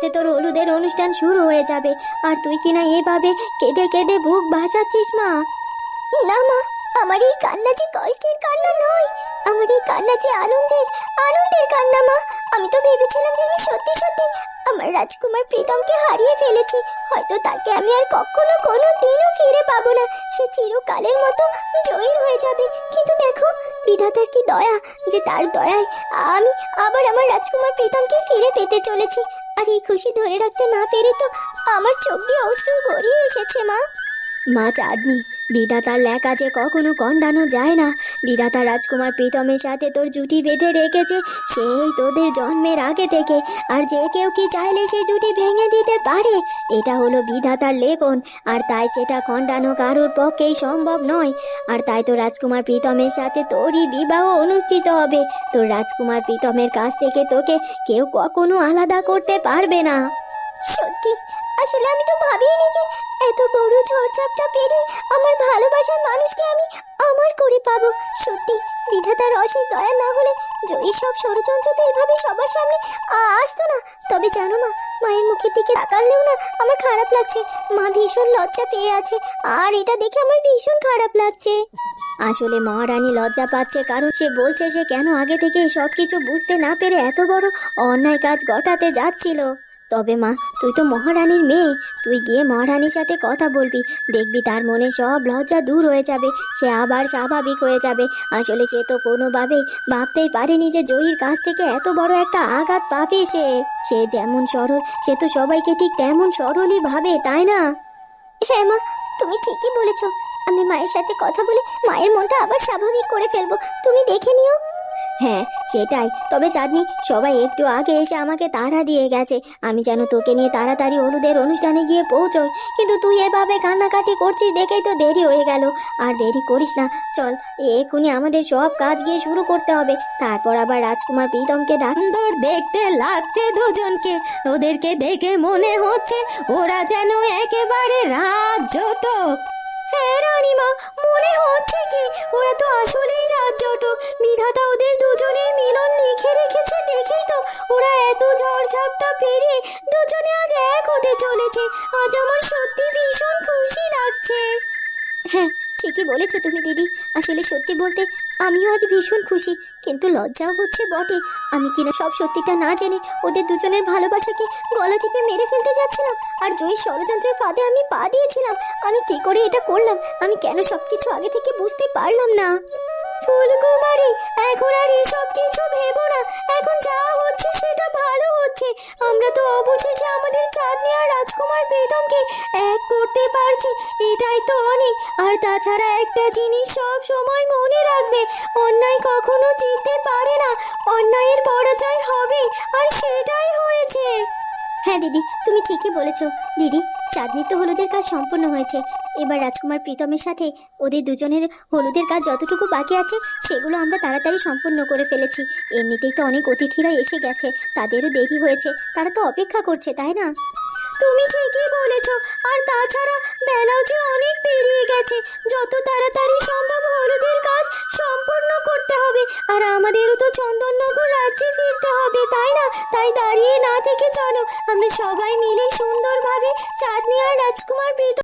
আসতে তোর হলুদের অনুষ্ঠান শুরু হয়ে যাবে, আর তুই কিনা এভাবে কেঁদে কেঁদে বুক ভাসাচ্ছিস মা। না মা, আমার এই কান্না যে কষ্টের কান্না নয়, আমার এই কান্না যে আনন্দের আনন্দের কান্না মা। আমি তো ভেবেছিলাম যে আমি সত্যি সত্যি আমার রাজকুমার প্রীতমকে হারিয়ে ফেলেছি, হয়তো তাকে আমি আর কখনো কোনো দিনও ফিরে পাবো না, সে চিরকালের মতো জয়ী হয়ে যাবে। কিন্তু দেখো, বিধাতার কি দয়া যে তার দয়ায় আমি আবার আমার রাজকুমার প্রীতমকে ফিরে পেতে চলেছি। আর এই খুশি ধরে রাখতে না পেরে তো আমার চোখ দিয়ে অশ্রু গড়িয়ে এসেছে মা। মা চাঁদনি, বিধাতার লেখা যে কখনো কন্ডানো যায় না। বিধাতা রাজকুমার প্রীতমের সাথে তোর জুটি বেঁধে রেখেছে সেই তোদের জন্মের আগে থেকে, আর যে কেউ কি চাইলে সেই জুটি ভেঙে দিতে পারে। এটা হলো বিধাতার লেখন, আর তাই সেটা খণ্ডানো কারোর পক্ষেই সম্ভব নয়। আর তাই তো রাজকুমার প্রীতমের সাথে তোরই বিবাহ অনুষ্ঠিত হবে। তোর রাজকুমার প্রীতমের কাছ থেকে তোকে কেউ কখনো আলাদা করতে পারবে না। সত্যি, আসলে আমি তো ভাবিনি যে এত বড় ঝড়ঝাপটা পেরিয়ে আমার ভালোবাসার মানুষকে আমি আমার করে পাবো। সত্যি, বিধাতার অশেষ দয়া না হলে জয়ী সব ষড়যন্ত্র তো এভাবে সবার সামনে আসতো না। তবে জানো মা, মায়ের মুখের দিকে তাকালেও না আমার খারাপ লাগছে। মা ভীষণ লজ্জা পেয়ে আছে, আর এটা দেখে আমার ভীষণ খারাপ লাগছে। আসলে মহারানী লজ্জা পাচ্ছে কারণ সে বলছে সে কেন আগে থেকে সব কিছু বুঝতে না পেরে এত বড় অন্যায় কাজ ঘটাতে যাচ্ছিল। তবে মা, তুই তো মহারানীর মেয়ে, তুই গিয়ে মহারানীর সাথে কথা বলবি, দেখবি তার মনে সব লজ্জা দূর হয়ে যাবে, সে আবার স্বাভাবিক হয়ে যাবে। আসলে সে তো কোনোভাবেই ভাবতেই পারেনি যে জয়ীর কাছ থেকে এত বড় একটা আঘাত পাবে সে। সে যেমন সরল, সে তো সবাইকে ঠিক তেমন সরলই ভাবে, তাই না? হ্যাঁ মা, তুমি ঠিকই বলেছ। আমি মায়ের সাথে কথা বলে মায়ের মনটা আবার স্বাভাবিক করে ফেলবো, তুমি দেখে নিও। হ্যাঁ সেটাই। তবে চাঁদনি, সবাই একটু আগে এসে আমাকে তাড়া দিয়ে গেছে, আমি যেন তোকে নিয়ে তাড়াতাড়ি হলুদের অনুষ্ঠানে গিয়ে পৌঁছই, কিন্তু তুই এভাবে কান্নাকাটি করছিস দেখেই তো দেরি হয়ে গেল। আর দেরি করিস না, চল এক্ষুনি আমাদের সব কাজ গিয়ে শুরু করতে হবে, তারপর আবার রাজকুমার প্রীতমকে ডাক। সুন্দর দেখতে লাগছে দুজনকে, ওদেরকে দেখে মনে হচ্ছে ওরা যেন একেবারে রাজজটক। হ্যাঁ রানীমা, মনে হচ্ছে কি ওরা তো আসলেই রাজজটক। বিধাতা ওদের দুজনের মিলন লিখে রেখেছে দেখেই তো ওরা এত ঝড়ঝাপটা পেরিয়ে দুজনে আজ এক হতে চলেছে। আজ আমার সত্যি ভীষণ খুশি লাগছে। হ্যাঁ ঠিকই বলেছো তুমি দিদি, আসলে সত্যি বলতে আমিও আজ ভীষণ খুশি, কিন্তু লজ্জাও হচ্ছে বটে। আমি কিনা সব সত্যিটা না জেনে ওদের দুজনের ভালোবাসাকে গলা টিপে মেরে ফেলতে যাচ্ছিলাম, আর জয়ী ষড়যন্ত্রের ফাঁদে আমি পা দিয়েছিলাম। আমি কি করে এটা করলাম? আমি কেন সবকিছু আগে থেকে বুঝতে পারলাম না? ফুলকুমারী, এখন আর এসব কিছু ভেবো না, এখন যা হচ্ছে সেটা ভালো হচ্ছে। আমরা তো অবশেষে আমাদের চাঁদনি আর রাজকুমার প্রীতমকে এক করতে পারছি, এটাই তো অনেক। আর তাছাড়া একটা জিনিস সব সময় মনে রাখবে, অন্যায় কখনো জিততে পারে না, অন্যায়ের পরাজয় হবে, আর সেটাই হয়েছে। হ্যাঁ দিদি, তুমি ঠিকই বলেছো। দিদি, চাঁদনির তো হলুদের কাজ সম্পূর্ণ হয়েছে, এবার রাজকুমার প্রীতমের সাথে ওদের দুজনের হলুদের কাজ যতটুকু বাকি আছে সেগুলো আমরা তাড়াতাড়ি সম্পূর্ণ করে ফেলেছি। এমনিতেই তো অনেক অতিথিরা এসে গেছে, তাদেরও দেরি হয়েছে, তারা তো অপেক্ষা করছে, তাই না? তুমি ঠিকই বলেছ, আর তাছাড়া বেলাও যে অনেক পেরিয়ে গেছে, যত তাড়াতাড়ি সম্ভব হলুদের কাজ সম্পূর্ণ করতে হবে। আর আমাদেরও তো চন্দননগর রাজ্যে ফিরতে হবে, তাই না? তাই দাঁড়িয়ে না থেকে চলো আমরা সবাই মিলে